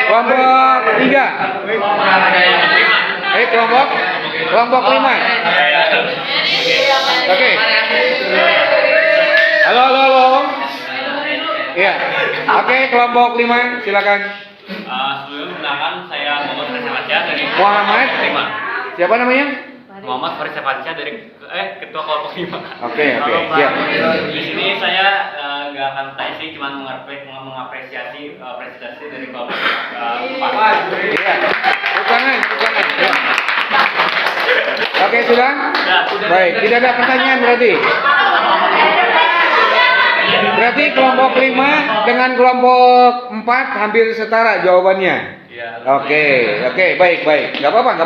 Kelompok 3. Kelompok 5. Oke. Halo. Iya. Oke, kelompok 5 silakan. Sebelum perkenalkan, saya Muhammad Faris Avansyah dari Muhammad. 5. Siapa namanya? Muhammad Faris Avansyah dari ketua kelompok 5. Oke. Siap. Di sini saya nggak akan tanya sih, cuma mengapresiasi prestasi dari kelompok 4. Iya. Bukanan. Ya. Oke, sudah? Baik, tidak ada pertanyaan berarti. Berarti kelompok 5 dengan kelompok 4 hampir setara jawabannya. Oke, baik. Gak apa-apa.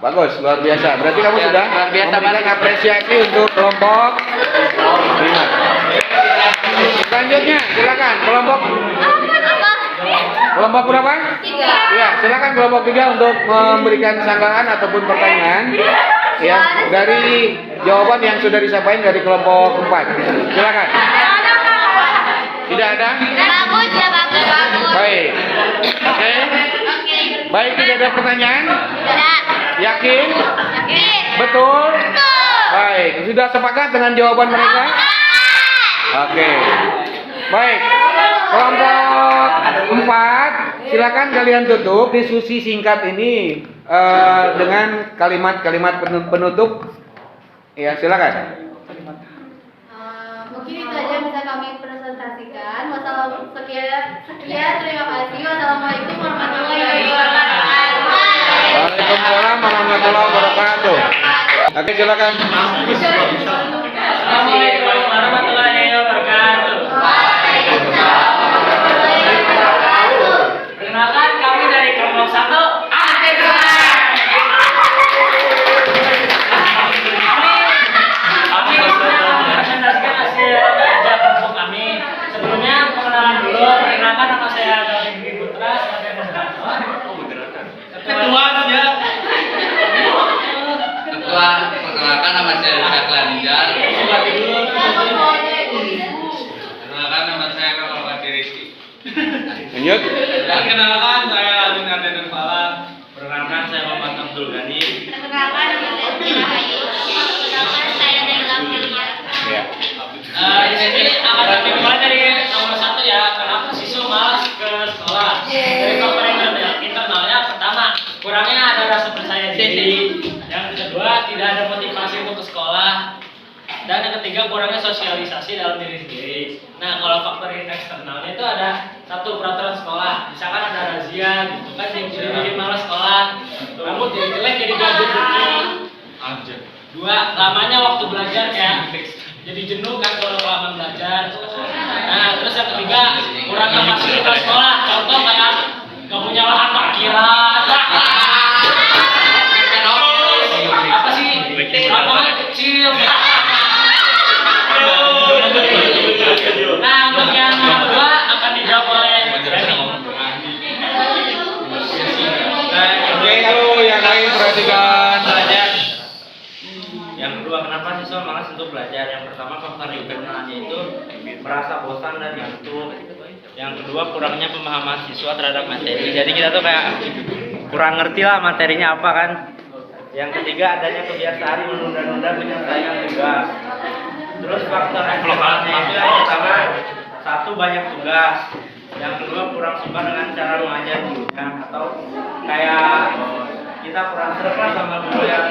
Bagus, luar biasa. Berarti kamu sudah memberikan apresiasi untuk kelompok 5. Selanjutnya, silakan kelompok berapa? 3. Ya, silakan kelompok 3 untuk memberikan sanggahan ataupun pertanyaan ya dari jawaban yang sudah disampaikan dari kelompok 4. Silakan. Tidak ada? Bagus. Baik. Oke. Baik, tidak ada pertanyaan? Tidak. Yakin? Yakin. Betul? Baik, sudah sepakat dengan jawaban mereka? Oke. Baik. Kelompok 4, silakan kalian tutup diskusi singkat ini dengan kalimat-kalimat penutup. Ya, silakan. Mungkin itu aja bisa kami presentasikan. Sekian, terima kasih. Wassalamualaikum warahmatullahi wabarakatuh. Waalaikumsalam warahmatullahi wabarakatuh. Oke, silakan. Assalamualaikum warahmatullahi wabarakatuh. Perkenalkan, kami dari kelompok 1. Kami presentasikan hasil kerja kelompok kami. Sebelumnya perkenalan dulu. Perkenalkan, nama saya David Dwi Putra sebagai moderator. Ketua ya. Ketua, perkenalkan nama saya Richard Lanjar. Perkenalkan nama saya Muhammad Rizky. Lanjut. Perkenalkan saya Alvin Arden Pala. Perkenalkan, saya Muhammad Abdul Ghani. Perkenalkan, saya Ayu. Perkenalkan, saya Naila Melia. Ya. Di sini akan kami mulai dari nomor 1 ya. Kenapa siswa malas ke sekolah? Dari faktor internalnya, pertama, kurangnya ada rasa percaya diri. Yang kedua, tidak ada motivasi untuk ke sekolah. Dan yang ketiga, kurangnya sosialisasi dalam diri sendiri. Nah, kalau faktor eksternalnya itu ada satu, peraturan sekolah. Misalkan ada razia gitu kan, jadi bikin malas sekolah. Kamu jadi jelek, jadi gak duduk. Dua, lamanya waktu belajar ya. Jadi jenuh kan kalau kelamaan belajar. Nah, terus yang ketiga, kurangnya fasilitas sekolah. Contoh kayak gak punya lahan parkiran. Apa sih? Lapangan kecil. Nah, untuk yang kedua akan dijawab oleh Dani. Oke, halo yang lain perhatikan. Yang kedua, kenapa siswa malas untuk belajar? Yang pertama, faktor internalnya itu merasa bosan dan ngantuk. Yang kedua, kurangnya pemahaman siswa terhadap materi. Jadi kita tuh kayak kurang ngerti lah materinya apa kan. Yang ketiga, adanya kebiasaan menunda-nunda penyelesaian tugas. Terus faktor eksternalnya itu yang pertama, satu, banyak tugas. Yang kedua, kurang suka dengan cara mengajar gurunya, atau kayak kita kurang serap sama guru yang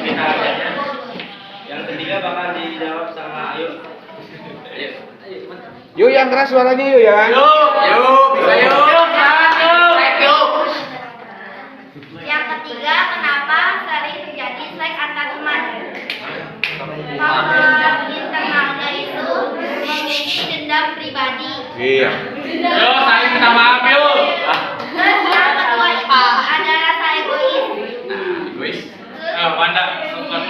kita ajarnya. Yang ketiga bakal dijawab sama Ayu. Yuk yang keras suaranya yuk ya. Bisa yuk. Yang ketiga, kenapa sering terjadi seks antar teman? Faktor internalnya itu memiliki dendam pribadi. Iya. Yo, saya minta maaf yuk. Terus yang kedua itu ada rasa egois. Wis. Wanda, sempat.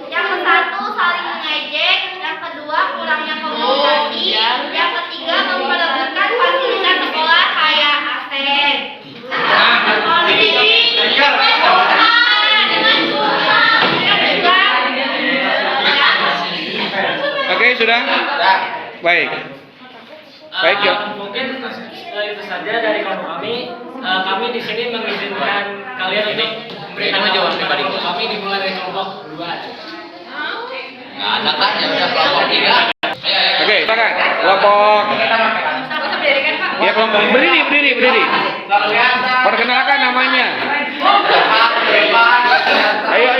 Yang satu saling mengejek, yang kedua kurangnya komunikasi, yang ketiga memperebutkan fasilitas sekolah kayak AC. Oke, sudah? Baik. Baik ya. Mungkin itu saja dari kelompok kami. Kami di sini mengizinkan kalian untuk memberikan jawaban pribadi. Kami dimulai dari kelompok 2. Nggak ada kan ya udah kelompok 3. Oke, silakan. Kelompok. Ya, kelompok berdiri. Perkenalkan namanya. Ayo.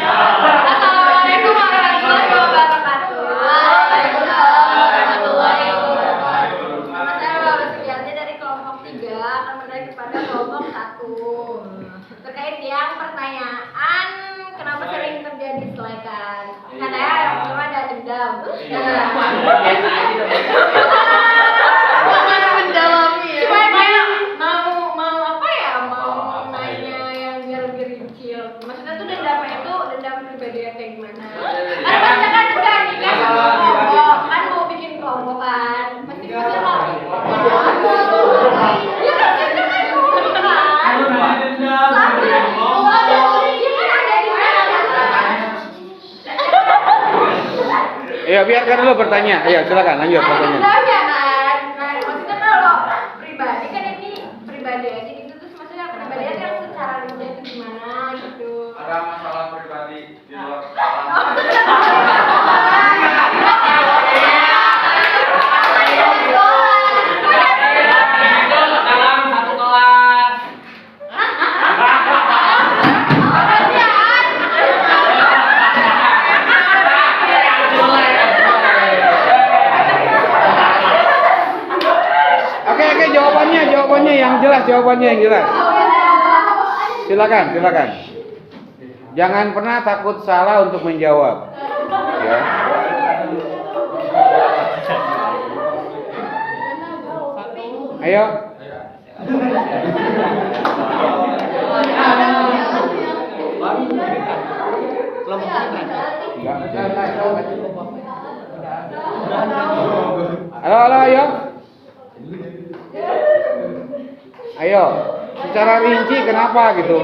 Assalamualaikum warahmatullahi wabarakatuh. Waalaikumsalam warahmatullahi wabarakatuh. Nama saya Laura Sugiarti dari kelompok 3 akan bertanya kepada kelompok 1 terkait yang pertanyaan kenapa sering terjadi selekan. Katanya yang pertama ada dendam. Cuma dia mau apa ya? Mau nanya yang biar lebih rincil. Maksudnya tuh dendamnya itu dendam pribadi yang kayak gimana? Atau misalkan udah nikah sama kelompok, kan mau bikin kelompok kan? Pasti mau. Ya kan kita kan kelompok kan? Sambil dia kan ada di mana? Ya, biarkan dulu bertanya. Ayo, silakan lanjut Ada pertanyaan. dendamnya kan? Nah, maksudnya kalau pribadi kan ini pribadi aja gitu, terus maksudnya pribadinya yang secara rinci itu gimana gitu. Ada masalah pribadi di luar Dalam satu kelas. Oke, jawabannya yang jelas, Silakan. Jangan pernah takut salah untuk menjawab. Ya. Ayo. Halo, ayo. Ayo, secara rinci kenapa gitu?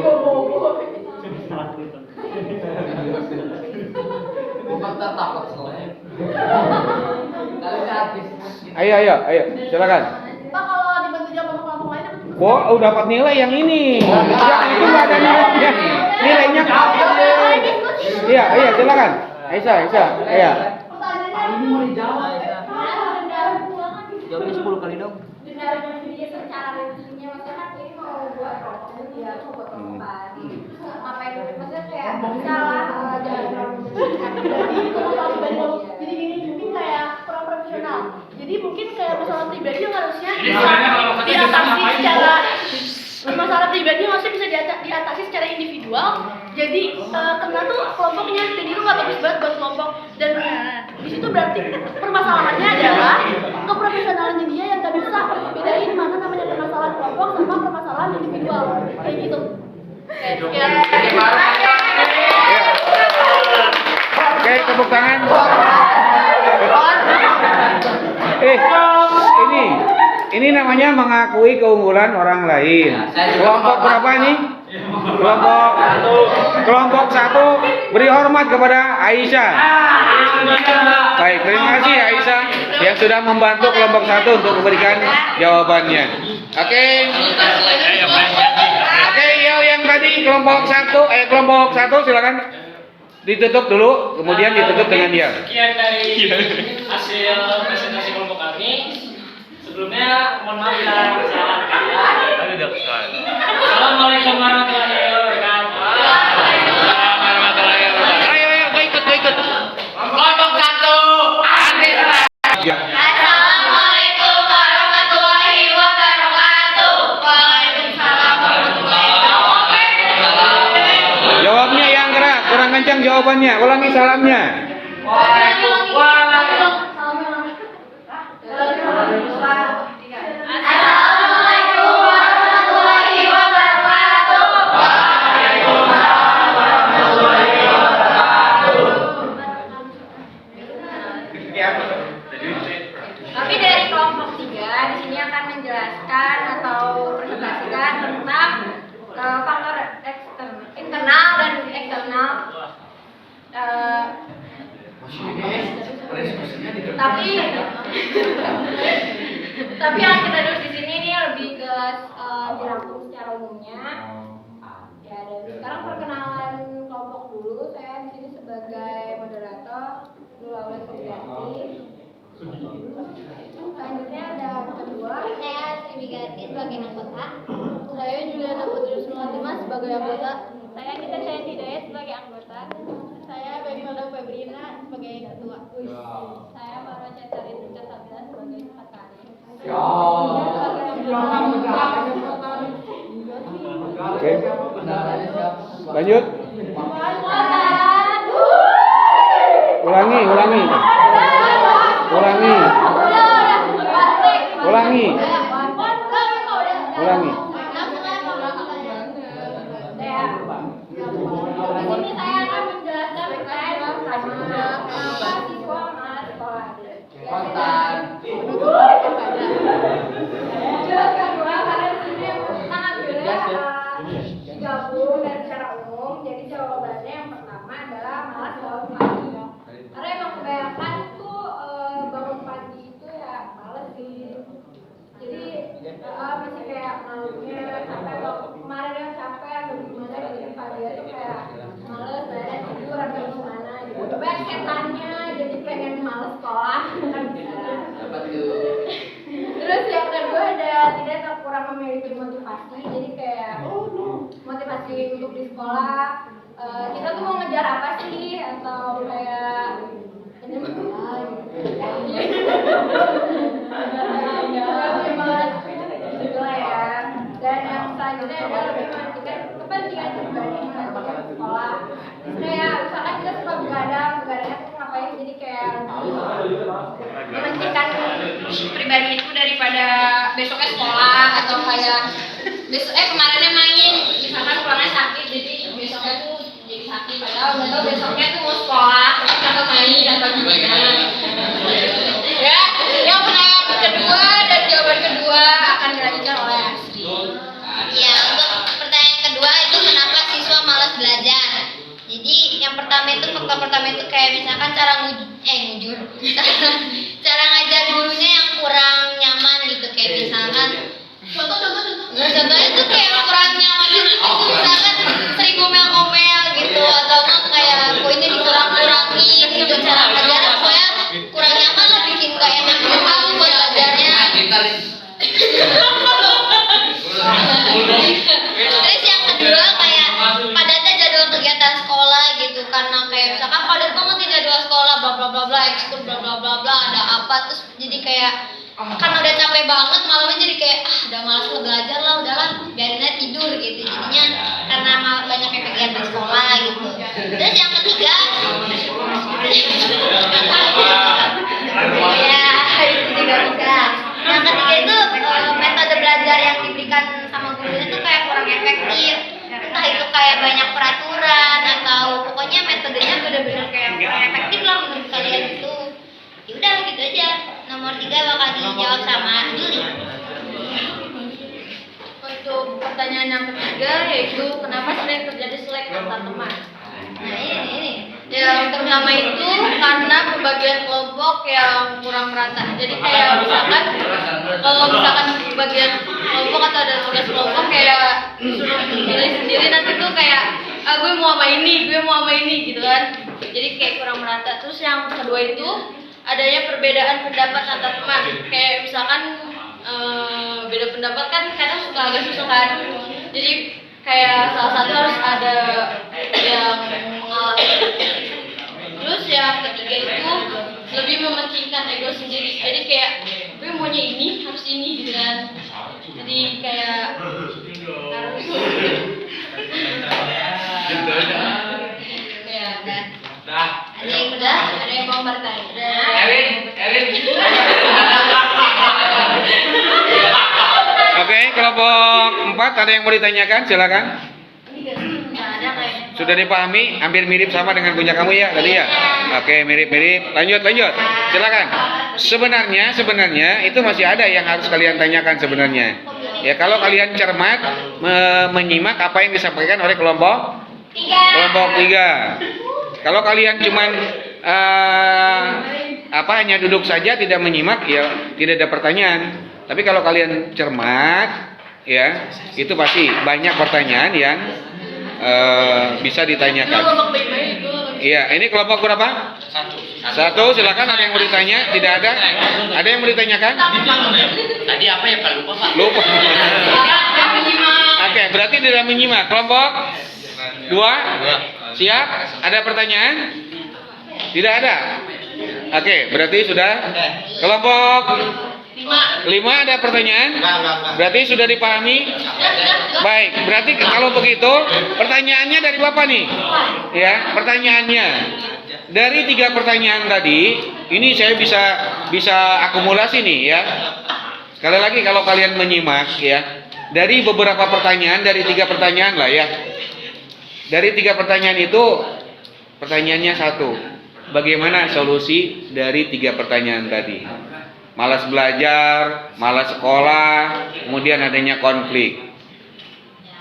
Ayo, silakan. Pak, kalau dibantu jawab sama kelompok lain dapat berapa? Oh, dapat nilai yang ini. Yang itu nggak ada nilainya. Nilainya. Iya, silakan. Aisyah, iya. Pertanyaannya mau dijawab. Jawabnya 10 kali dong. Dendam dia secara rincinya maksudnya kan ini mau buat kelompok dia mau buat kelompokan. Ngapain? Maksudnya kayak misalnya jangan jadi gini mungkin kayak kurang profesional. Jadi mungkin kayak masalah pribadi yang harusnya bisa diatasi secara masalah pribadi yang harusnya bisa diatasi secara individual. Jadi karena tuh kelompoknya jadi itu nggak bagus banget buat kelompok dan di situ berarti permasalahannya adalah keprofesionalannya dia yang nggak bisa bedain mana namanya permasalahan kelompok sama permasalahan individual kayak gitu. Oke, tepuk tangan. Ini namanya mengakui keunggulan orang lain. Kelompok berapa nih? Kelompok 1 beri hormat kepada Aisyah. Baik, terima kasih Aisyah yang sudah membantu kelompok 1 untuk memberikan jawabannya. Oke, yang tadi kelompok 1 silakan ditutup dulu, kemudian ditutup dengan dia. Sekian dari hasil presentasi kelompok kami. Sebelumnya mohon maaf bila salah kata. Assalamualaikum warahmatullahi wabarakatuh. Ayo, ikut. kelompok 1. Ya. Assalamualaikum warahmatullahi wabarakatuh. Waalaikumsalam warahmatullahi wabarakatuh. Jawabnya yang keras, kurang kencang jawabannya. Ulangi salamnya. Assalamualaikum warahmatullahi wabarakatuh. Kami dari kelompok 3 di sini akan menjelaskan atau presentasikan tentang faktor internal dan eksternal Tapi yang kita tulis di sini ini lebih ke dirangkum secara umumnya. Ya, dan sekarang perkenalan kelompok dulu. Saya di sini sebagai moderator, Lula Suryati. Selanjutnya ada yang kedua. Saya Sribigati sebagai anggota. Saya Juliana Putri Sumatima sebagai anggota. Saya Nita Cahaya Hidayat sebagai anggota. Saya Berimelda Febrina sebagai ketua. Saya Marwa Cetari Tika Sabila sebagai sekretaris. Oke. Lanjut. Ulangi. Di sini saya akan menjelaskan terkait kenapa siswa malas sekolah. Jelaskan dua karena di sini sangat berbeda digabung dan secara umum. Jadi jawabannya yang pertama adalah malas bangun pagi. Karena emang kebanyakan tuh bangun pagi itu ya malas sih. Jadi masih kayak malunya sampai kemarin yang capek atau gimana gitu pagi itu kayak males banget tidur atau gimana gitu. Banyak setannya jadi pengen males sekolah. Terus yang kedua ada tidak atau kurang memiliki motivasi. Jadi kayak motivasi untuk di sekolah. Kita tuh mau ngejar apa sih atau kayak dan yang selanjutnya adalah lebih mementingkan kepentingan pribadi dibandingkan sekolah. Kayak misalkan kita suka begadangnya tuh ngapain, jadi kayak mementingkan pribadi itu daripada besoknya sekolah atau kayak kemarinnya main, misalkan pulangnya sakit jadi besoknya tuh jadi sakit, padahal nggak tahu besoknya tuh mau sekolah atau main atau gimana. Ya, yang penanya kedua dan jawaban kedua akan dilanjutkan oleh Asri. Ya, untuk pertanyaan kedua itu kenapa siswa malas belajar? Jadi yang pertama itu faktor pertama itu kayak misalkan cara ngujur cara ngajar gurunya yang kurang nyaman gitu, kayak misalkan contohnya itu kayak kurang nyaman gitu, misalkan sering ngomel-ngomel gitu atau enggak kayak poinnya dikurang-kurangin gitu, cara ngajarnya pokoknya kurang nyaman lah, bikin gak enak gitu buat belajarnya. Terus yang kedua kayak padatnya jadwal kegiatan sekolah gitu, karena kayak misalkan padat banget nih jadwal sekolah, bla bla bla bla, ekskul bla bla bla bla, ada apa, terus jadi kayak kan udah capek banget malamnya, jadi kayak udah malas belajar lah, udahlah biarin aja tidur gitu, jadinya karena banyak kegiatan sekolah gitu. Terus yang ketiga ya itu juga bisa. Yang ketiga itu metode belajar yang diberikan sama gurunya tuh kayak kurang efektif, entah itu kayak banyak peraturan atau pokoknya metodenya benar-benar kayak kurang efektif lah menurut kalian itu. Ya udah gitu aja. Nomor 3 bakal dijawab sama Juli. Untuk pertanyaan yang ketiga yaitu kenapa sering terjadi selek antar teman. Nah ini Yang pertama itu karena pembagian kelompok yang kurang merata. Jadi kayak misalkan kalau misalkan pembagian kelompok atau ada tugas kelompok kayak suruh pilih sendiri, nanti tuh kayak gue mau sama ini gitu kan. Jadi kayak kurang merata. Terus yang kedua itu adanya perbedaan pendapat antar teman. Kayak misalkan beda pendapat kan kadang suka agak susah kan. Jadi kayak salah satu harus ada yang mengalah. Terus yang ketiga itu lebih mementingkan ego sendiri. Jadi kayak gue maunya ini harus ini gitu kan. Jadi kayak harus ya udah. Ada yang mau bertanya? Oke, kelompok 4 ada yang mau ditanyakan? Silakan. Sudah dipahami? Hampir mirip sama dengan punya kamu ya tadi ya? Oke, mirip-mirip. Lanjut. Silakan. Sebenarnya itu masih ada yang harus kalian tanyakan sebenarnya. Ya, kalau kalian cermat menyimak apa yang disampaikan oleh kelompok 3. Kalau kalian cuman hanya duduk saja tidak menyimak ya tidak ada pertanyaan. Tapi kalau kalian cermat ya itu pasti banyak pertanyaan yang bisa ditanyakan. Iya, ini kelompok berapa? Satu, silakan ada yang mau ditanya? Tidak ada? Ada yang mau ditanyakan? Tadi apa ya Pak? Lupa Pak. Lupa. Oke, berarti tidak menyimak. Kelompok dua, siap? Ada pertanyaan? Tidak ada. Oke, berarti sudah. Kelompok lima ada pertanyaan? Berarti sudah dipahami? Baik, berarti kalau begitu pertanyaannya dari Bapak nih. Ya, pertanyaannya. Dari 3 pertanyaan tadi, ini saya bisa akumulasi nih ya. Sekali lagi kalau kalian menyimak ya, dari beberapa pertanyaan, dari 3 pertanyaan lah ya. Dari 3 pertanyaan itu, pertanyaannya satu. Bagaimana solusi dari 3 pertanyaan tadi? Malas belajar, malas sekolah, kemudian adanya konflik.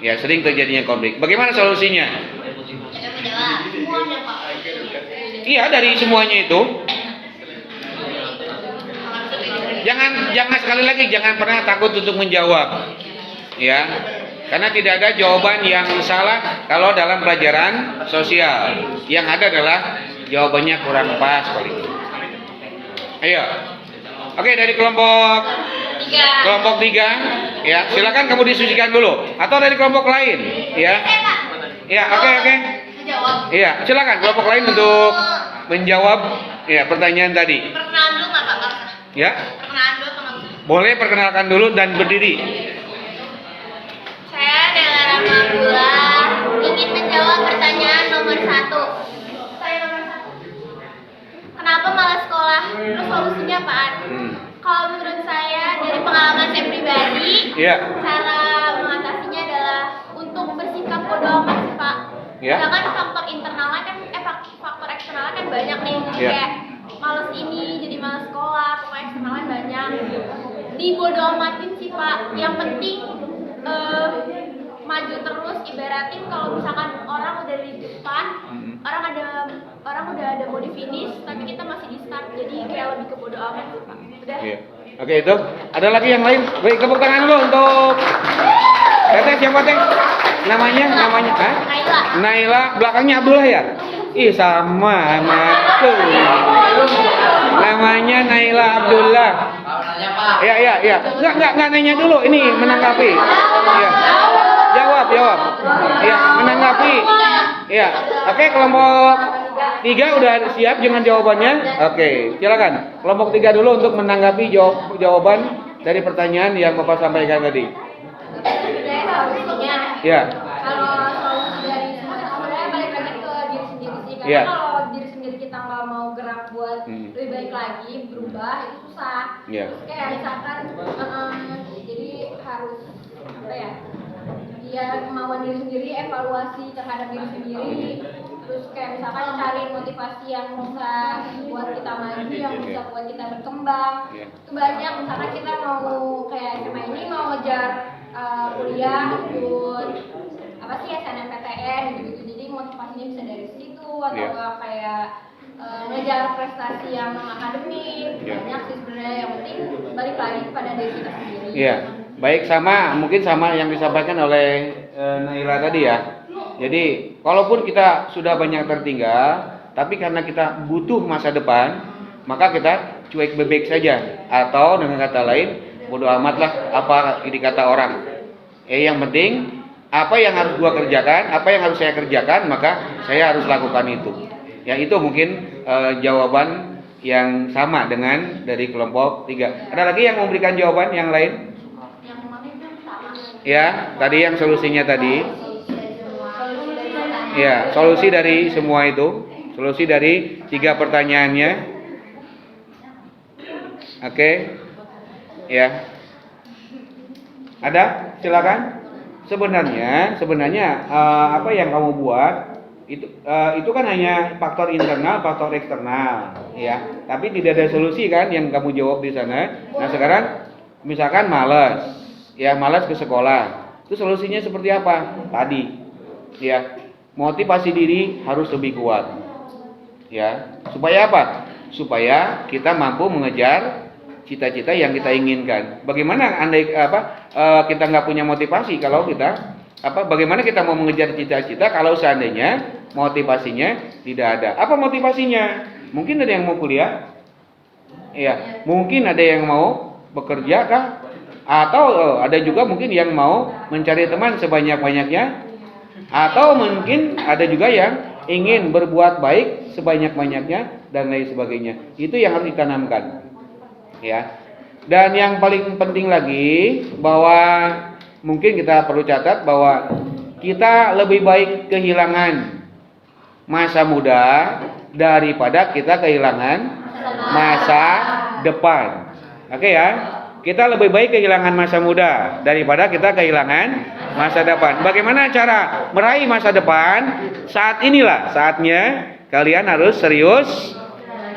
Ya, sering terjadinya konflik. Bagaimana solusinya? Iya, dari semuanya itu. Jangan sekali lagi jangan pernah takut untuk menjawab. Ya. Karena tidak ada jawaban yang salah kalau dalam pelajaran sosial. Yang ada adalah jawabannya kurang pas paling. Ayo. Oke, dari kelompok 3 ya, silakan kamu diskusikan dulu atau dari kelompok lain ya. Ya, oke. Iya, silakan kelompok lain untuk menjawab ya pertanyaan tadi. Perkenalan dulu nggak Pak? Ya. Perkenalan dulu atau nggak? Boleh perkenalkan dulu dan berdiri. Saya Dela Ramabula ingin menjawab pertanyaan nomor 1. Saya nomor 1. Kenapa malas sekolah? Terus solusinya apaan? Kalau menurut saya dari pengalaman saya pribadi, cara mengatasinya adalah untuk bersikap bodo amat sih Pak. Sedangkan faktor internalnya kan, faktor eksternalnya kan banyak nih, kayak malas ini, jadi malas sekolah, pokoknya eksternalnya banyak. Dibodo amatin sih Pak. Yang penting maju terus. Ibaratin kalau misalkan orang udah di depan, orang udah ada mau di finish, tapi kita masih di start, jadi kayak lebih ke bodo amat sih Pak. Udah. Oke, itu. Ada lagi yang lain? Baik, tepuk tangan dulu untuk Teteh, siapa Teh? Namanya? Hah? Naila. Belakangnya Abdullah ya? Ih, sama anakku. Namanya Naila Abdullah. Iya. Enggak nanya dulu, ini menanggapi. Iya. Jawab. Iya, menanggapi. Iya. Oke, kelompok 3 udah siap dengan jawabannya? Oke, silakan. Kelompok 3 dulu untuk menanggapi jawaban dari pertanyaan yang Bapak sampaikan tadi. Ya. Kalau solusi dari semua sebenarnya balik lagi ke diri sendiri sih. Karena kalau diri sendiri kita nggak mau gerak buat lebih baik lagi, berubah, itu susah. Terus kayak misalkan jadi harus apa ya? Dia kemauan diri sendiri, evaluasi terhadap diri sendiri. Terus kayak misalkan cari motivasi yang bisa buat kita maju, yang bisa buat kita berkembang. Itu banyak, misalkan kita mau kayak SMA ini mau ngejar kuliah, ikut apa sih SNMPTN gitu. Jadi motivasinya bisa dari situ atau kayak ngejar prestasi yang akademik. Banyak sih sebenarnya, yang penting balik lagi kepada diri kita sendiri. Iya. Baik, mungkin sama yang disampaikan oleh Naila tadi ya. Jadi, walaupun kita sudah banyak tertinggal, tapi karena kita butuh masa depan, maka kita cuek bebek saja. Atau dengan kata lain, bodo amatlah apa dikata orang. Yang penting apa yang harus gua kerjakan, apa yang harus saya kerjakan, maka saya harus lakukan itu. Itu mungkin jawaban yang sama dengan dari kelompok 3. Ada lagi yang memberikan jawaban yang lain? Ya, tadi yang solusinya tadi. Ya, solusi dari semua itu, solusi dari 3 pertanyaannya. Oke. Ya. Ada? Silakan. Sebenarnya apa yang kamu buat itu kan hanya faktor internal, faktor eksternal, ya. Tapi tidak ada solusi kan yang kamu jawab di sana. Nah, sekarang misalkan malas ke sekolah. Itu solusinya seperti apa? Tadi, ya. Motivasi diri harus lebih kuat. Ya. Supaya apa? Supaya kita mampu mengejar cita-cita yang kita inginkan. Bagaimana andai kita nggak punya motivasi kalau kita bagaimana kita mau mengejar cita-cita kalau seandainya motivasinya tidak ada? Apa motivasinya? Mungkin ada yang mau kuliah, ya. Mungkin ada yang mau bekerja kah? Atau ada juga mungkin yang mau mencari teman sebanyak-banyaknya. Atau mungkin ada juga yang ingin berbuat baik sebanyak-banyaknya dan lain sebagainya. Itu yang harus ditanamkan, ya. Dan yang paling penting lagi bahwa mungkin kita perlu catat bahwa kita lebih baik kehilangan masa muda daripada kita kehilangan masa depan. Oke ya? Kita lebih baik kehilangan masa muda daripada kita kehilangan masa depan. Bagaimana cara meraih masa depan? Saat inilah saatnya kalian harus serius.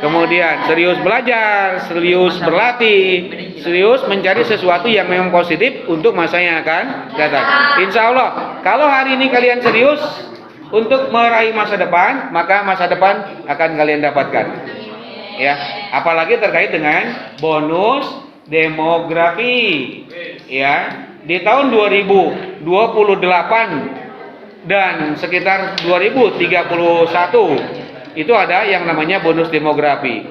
Kemudian serius belajar, serius berlatih, serius mencari sesuatu yang memang positif untuk masa yang akan datang. Insya Allah, kalau hari ini kalian serius untuk meraih masa depan, maka masa depan akan kalian dapatkan. Ya, apalagi terkait dengan bonus demografi. Ya, di tahun 2028 dan sekitar 2031 itu ada yang namanya bonus demografi.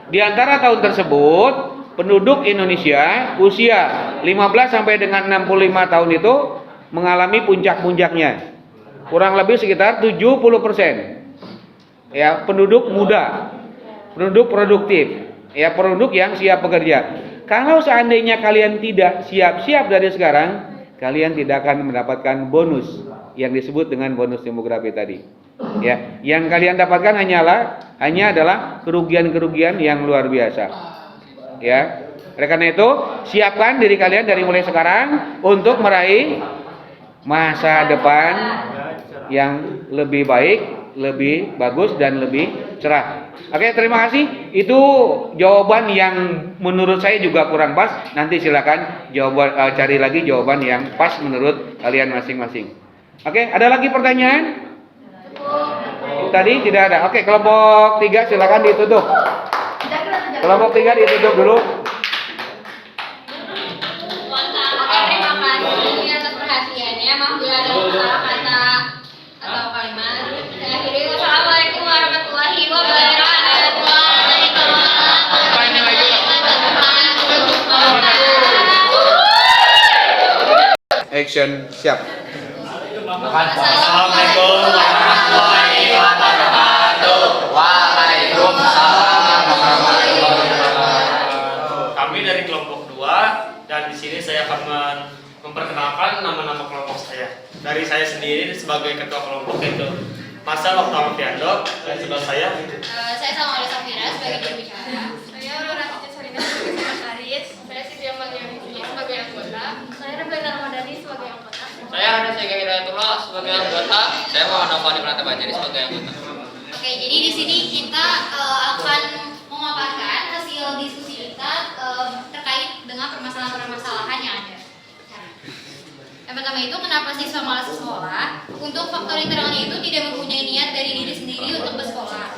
Di antara tahun tersebut, penduduk Indonesia usia 15 sampai dengan 65 tahun itu mengalami puncak-puncaknya. Kurang lebih sekitar 70%. Ya, penduduk muda, penduduk produktif, ya, penduduk yang siap bekerja. Kalau seandainya kalian tidak siap-siap dari sekarang, kalian tidak akan mendapatkan bonus yang disebut dengan bonus demografi tadi. Ya, yang kalian dapatkan hanya adalah kerugian-kerugian yang luar biasa. Ya, oleh karena itu siapkan diri kalian dari mulai sekarang untuk meraih masa depan yang lebih baik, lebih bagus dan lebih cerah. Oke, terima kasih. Itu jawaban yang menurut saya juga kurang pas. Nanti silakan cari lagi jawaban yang pas menurut kalian masing-masing. Oke, ada lagi pertanyaan? Tadi tidak ada. Oke, kelompok 3 silakan ditutup. Kelompok 3 ditutup dulu. Terima kasih atas perhatiannya. Maaf bila ada salah kata atau kalimat. Saya akhiri. Wassalamualaikum warahmatullahi wabarakatuh. Action, siap. Assalamualaikum warahmatullahi wabarakatuh. Waalaikumsalam warahmatullahi wabarakatuh. Kami dari kelompok 2 dan di sini saya akan memperkenalkan nama-nama kelompok saya. Dari saya sendiri sebagai ketua kelompok itu Masal Oktaviando dan sebelah saya. Saya sama Alisa Fira sebagai juru bicara. Saya Aurora Cica Sarina sebagai sekretaris. Saya Siti Amalia sebagai anggota. Saya Rebecca Ramadhani sebagai anggota. Saya ada Sega Hidayatullah sebagai anggota. Saya Muhammad Fani Pratama Bajari sebagai anggota. Oke, jadi di sini kita akan memaparkan hasil diskusi kita terkait dengan permasalahan-permasalahan yang ada. Yang pertama itu, kenapa siswa malas sekolah? Untuk faktor internalnya itu tidak mempunyai niat dari diri sendiri untuk bersekolah.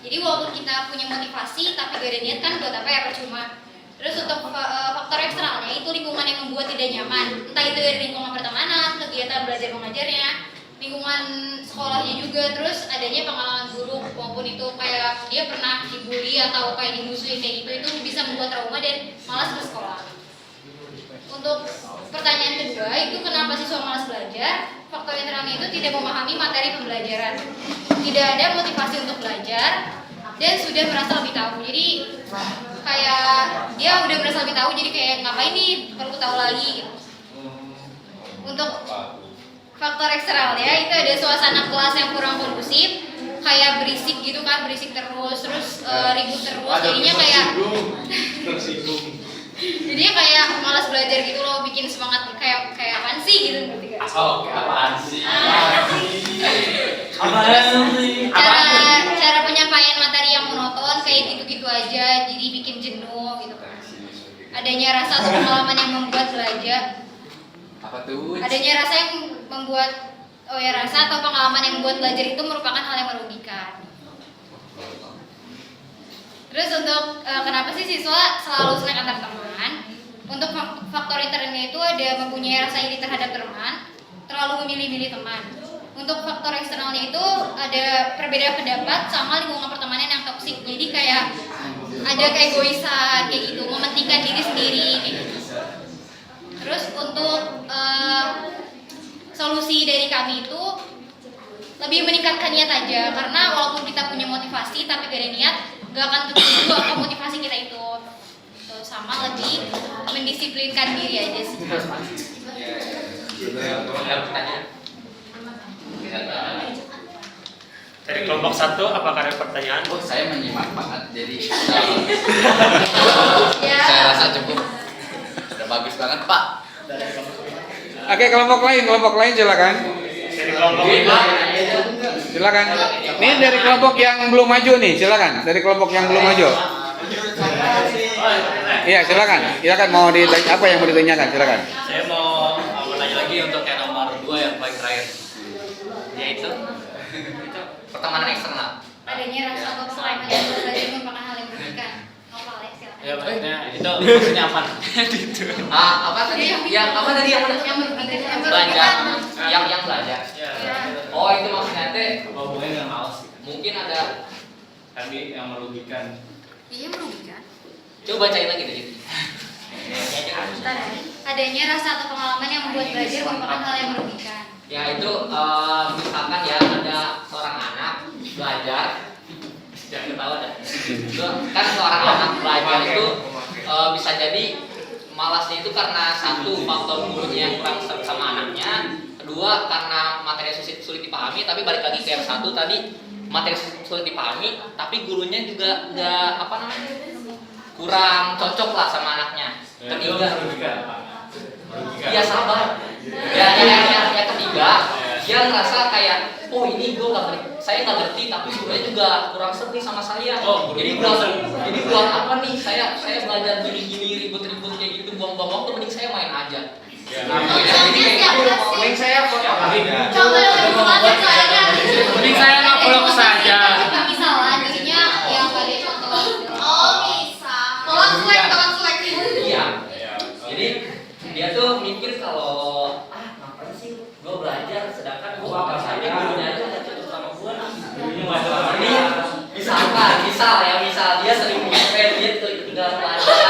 Jadi walaupun kita punya motivasi tapi gak ada niat kan buat apa ya, percuma. Terus untuk faktor eksternalnya itu lingkungan yang membuat tidak nyaman. Entah itu dari lingkungan pertemanan, kegiatan belajar mengajarnya, lingkungan sekolahnya juga, terus adanya pengalaman buruk maupun itu kayak dia pernah dibully atau kayak dimusuhin kayak gitu, itu bisa membuat trauma dan malas bersekolah. Untuk pertanyaan kedua itu, kenapa siswa malas belajar? Faktor internalnya itu tidak memahami materi pembelajaran, tidak ada motivasi untuk belajar, dan sudah merasa lebih tahu. Jadi kayak dia udah merasa lebih tahu, jadi kayak ngapain nih perlu tahu lagi gitu. Untuk faktor eksternal ya, itu ada suasana kelas yang kurang kondusif, kayak berisik gitu kan, berisik terus ribut terus, jadinya kayak jadinya kayak malas belajar gitu loh, bikin semangat kayak apaan sih gitu, ngerti gak? Oh, apaan sih? Cara penyampaian materi yang monoton kayak gitu-gitu aja, jadi bikin jenuh gitu kan. Adanya rasa atau pengalaman yang membuat belajar. Apa tuh? Adanya rasa yang membuat rasa atau pengalaman yang membuat belajar itu merupakan hal yang merugikan. Terus untuk kenapa sih siswa selalu selek antar teman? Untuk faktor internalnya itu ada mempunyai rasa iri terhadap teman, terlalu memilih-milih teman. Untuk faktor eksternalnya itu ada perbedaan pendapat sama lingkungan pertemanan yang toksik. Jadi kayak ada keegoisan kayak gitu, mementingkan diri sendiri kayak gitu. Terus untuk solusi dari kami itu lebih meningkatkan niat aja, karena walaupun kita punya motivasi tapi gak ada niat, gak akan tertuju apa motivasi kita itu. Gitu. Sama lebih mendisiplinkan diri aja sih. Dari kelompok 1 apakah ada pertanyaan? Oh, saya menyimak banget, jadi Ya. saya rasa cukup. Sudah bagus banget, Pak. Oke, kelompok lain silakan. Dari kelompok 5 Silakan. Ini dari kelompok yang belum maju nih, silakan. Dari kelompok yang belum maju. Iya, silakan. Silakan mau ditanya apa yang mau ditanyakan, silakan. Saya mau menanya lagi untuk yang nomor 2 yang paling terakhir, yaitu pertemanan eksternal. Adanya rasa atau pengalaman yang belajar merupakan hal yang merugikan. Novel ya, silakan. Ya, maksudnya itu maksudnya apa? Gitu. Apa tadi? Yang apa tadi yang mana? Yang merugikan. Belajar. Yang belajar. Ya. Oh, itu maksudnya teh hubungannya dengan males. mungkin ada. Kami yang merugikan. Iya merugikan. Coba bacain lagi deh. Adanya rasa atau pengalaman yang membuat belajar merupakan hal yang merugikan. Ya itu misalkan ya ada seorang anak belajar, jangan ketawa dah. Itu kan seorang anak belajar itu bisa jadi malasnya itu karena satu faktor gurunya yang kurang seret sama anaknya, kedua karena materi sulit dipahami. Tapi balik lagi ke yang satu tadi, materi sulit dipahami, tapi gurunya juga nggak apa namanya kurang cocok lah sama anaknya. Ketiga, iya sabar. Yang ketiga, dia ngerasa kayak, oh ini saya nggak ngerti, tapi gurunya juga kurang seru sama saya. Jadi buat apa nih saya belajar gini ribut-ribut kayak gitu, buang-buang waktu, mending saya main aja. Jadi kayak gitu, mending saya Contoh yang lebih jelas saya. Mending saya nge-vlog saja. Misalnya, jadinya yang tadi contoh. Oh, bisa. Tolak selek. iya. Jadi dia tuh mikir kalau ngapain sih gue belajar, sedangkan gue saja gurunya aja nggak cocok sama gue. Jadi misal dia sering ngepel, dia tinggal belajar.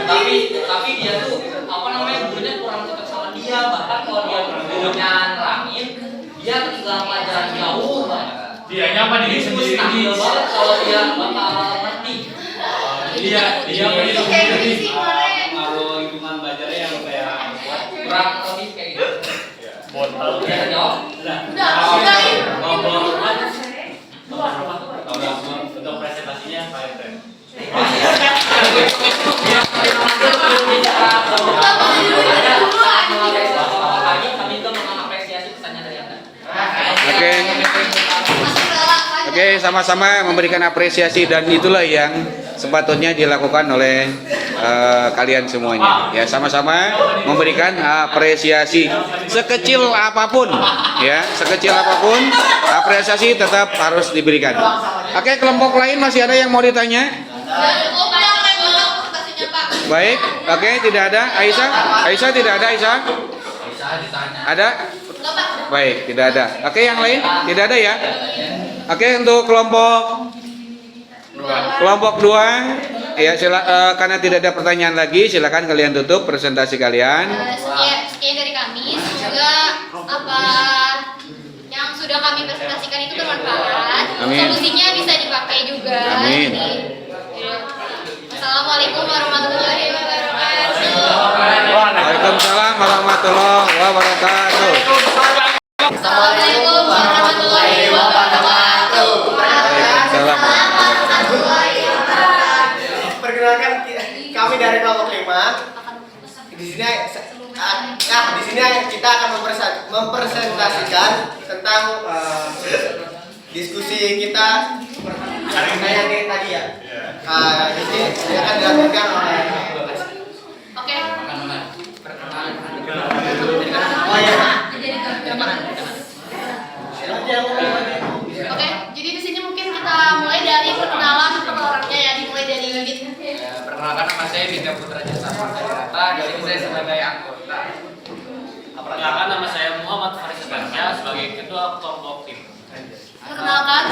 Tapi dia tuh apa namanya gurunya kurang cocok sama dia, bahkan kalau dia gurunya nerangin, dia ketinggalan pelajaran jauh banget. Dianya apa diri Itu sendiri? stabil banget kalau dia bakal ngerti. Dia Itu kayak gini sih kemarin. kalau lingkungan belajarnya yang kayak Kurang lebih kayak gitu. botol. Dia jawab. Udah. Ngomong untuk presentasinya Pak RT. Kami juga mengapresiasi pesannya dari Anda. Oke, sama-sama memberikan apresiasi, dan itulah yang sepatutnya dilakukan oleh kalian semuanya. Ya, sama-sama memberikan apresiasi sekecil apapun, ya, sekecil apapun apresiasi tetap harus diberikan. Oke, kelompok lain masih ada yang mau ditanya? Baik, oke, tidak ada. Aisyah tidak ada. Aisyah ada? Baik, tidak ada. Oke, yang lain tidak ada ya? Oke, untuk kelompok 2 ya, karena tidak ada pertanyaan lagi, silakan kalian tutup presentasi kalian. Sekian dari kami, semoga apa yang sudah kami presentasikan itu bermanfaat. Amin. Solusinya bisa dipakai juga. Amin. Jadi, Assalamualaikum warahmatullahi wabarakatuh. Waalaikumsalam warahmatullahi wabarakatuh. Assalamualaikum warahmatullahi wabarakatuh. Waalaikumsalam. Perkenalkan kami dari kelompok 5. Di sini kita akan mempresentasikan tentang diskusi kita kayak tadi ya. Di sini akan dilakukan oleh Oke. oh ya. Oke, jadi di sini mungkin kita mulai dari perkenalan orangnya ya. Perkenalkan, nama saya Dinda Putra Jasa Rata. Di sini saya sebagai anggota. Perkenalkan, nama saya Muhammad Faris Barsya sebagai ketua kelompok tim. Perkenalkan,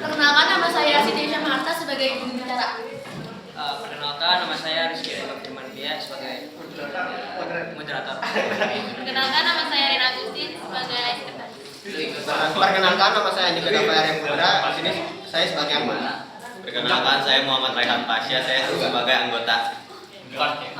nama saya Siti Syamharta sebagai juru bicara. Perkenalkan, nama saya Rizky Eko Firmandia sebagai moderator. Perkenalkan, nama saya Rina Agustin sebagai sekretaris. Perkenalkan, nama saya Andika Dapayar yang Putra. Di sini saya sebagai anggota. Perkenalkan, saya Muhammad Raihan Pasya, saya sebagai anggota.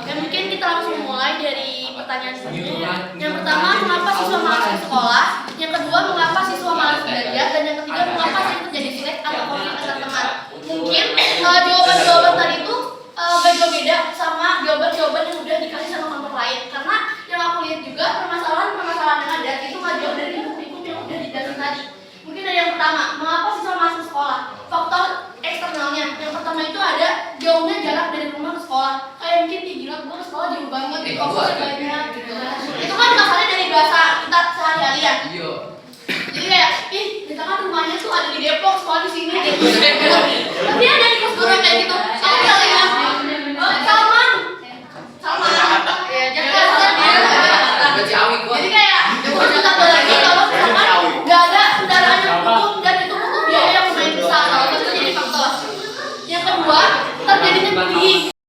Oke, mungkin kita langsung mulai dari pertanyaan dulu. Yang pertama, mengapa siswa malas ke sekolah? Yang kedua, mengapa siswa malas belajar? Dan yang ketiga, mengapa sering terjadi silet atau konflik antar teman? Mungkin jawaban-jawaban tadi itu gak jauh beda sama jawaban-jawaban yang udah dikasih sama kelompok lain. Karena yang aku lihat juga permasalahan yang ada itu gak jauh dari hukum yang udah dijelasin tadi. Mungkin dari yang pertama, mengapa siswa malas ke sekolah? Faktor eksternalnya. Yang pertama itu ada jauhnya jarak dari rumah ke sekolah. Kayak mungkin gila gue ke sekolah jauh banget, di ongkosnya banyak gitu. Itu kan masalahnya dari bahasa kita sehari-hari ya. Jadi kayak, misalkan rumahnya tuh ada di Depok, sekolah di sini gitu.